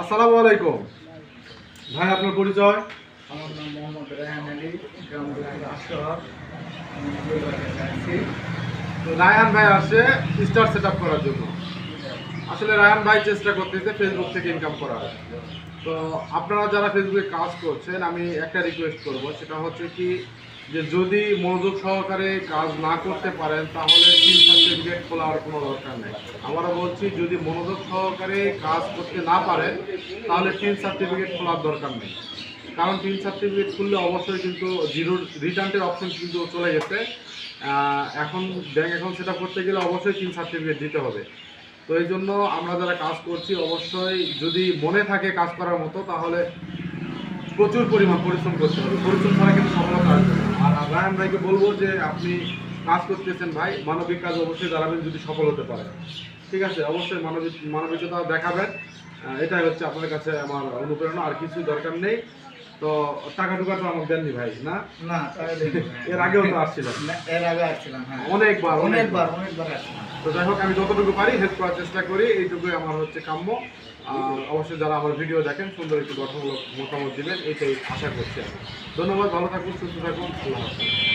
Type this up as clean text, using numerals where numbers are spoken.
আসসালামু আলাইকুম ভাই, আপনার পরিচয়? আমার নাম মোহাম্মদ রায়হান আলী, গ্রাম আশহর। রায়হান ভাই আসে স্টার সেট আপ করার জন্য। আসলে রায়হান ভাই চেষ্টা করতেছে ফেসবুক থেকে ইনকাম করার। তো আপনারা যারা ফেসবুকে কাজ করছেন, আমি একটা রিকোয়েস্ট করব, সেটা হচ্ছে কি যে যদি মনোযোগ সহকারে কাজ না করতে পারেন তাহলে টিন সার্টিফিকেট খোলার কোনো দরকার নেই। আমরা বলছি যদি মনোযোগ সহকারে কাজ করতে না পারেন তাহলে টিন সার্টিফিকেট খোলার দরকার নেই। কারণ টিন সার্টিফিকেট খুললে অবশ্যই কিন্তু জিরো রিটার্নের অপশন কিন্তু চলে গেছে। এখন ব্যাঙ্ক অ্যাকাউন্ট সেট আপ করতে গেলে অবশ্যই টিন সার্টিফিকেট দিতে হবে। তো এই জন্য আমরা যারা কাজ করছি অবশ্যই যদি মনে থাকে কাজ করার মতো তাহলে প্রচুর পরিমাণ পরিশ্রম করতে হবে। পরিশ্রম ছাড়া কিন্তু সফলতা আসবে না। আর রায়হান ভাইকে বলবো যে আপনি কাজ করতেছেন ভাই, মানবিক কাজ অবশ্যই দাঁড়াবেন যদি সফল হতে পারেন। ঠিক আছে, অবশ্যই মানবিকতা দেখাবেন। এটাই হচ্ছে আপনার কাছে আমার অনুপ্রেরণা, আর কিছু দরকার নেই। তো টাকা টুকা তো আমাকে দেননি ভাই, না? না, তাই দেখি না। এর আগেও তো আসছিলেন। না, এর আগে আসছিলাম, হ্যাঁ। অনেকবার অনেকবার আসছিলাম। তো যাই হোক, আমি যতটুকু পারি হেল্প করার চেষ্টা করি, এইটুকুই আমার হচ্ছে কাম্য। অবশ্যই যারা আমার ভিডিও দেখেন সুন্দর একটু গঠনমূলক মতামত দিবেন, এইটাই আশা করছি আমি। ধন্যবাদ, ভালো থাকুন, সুস্থ থাকুন, আল্লাহ হাফেজ।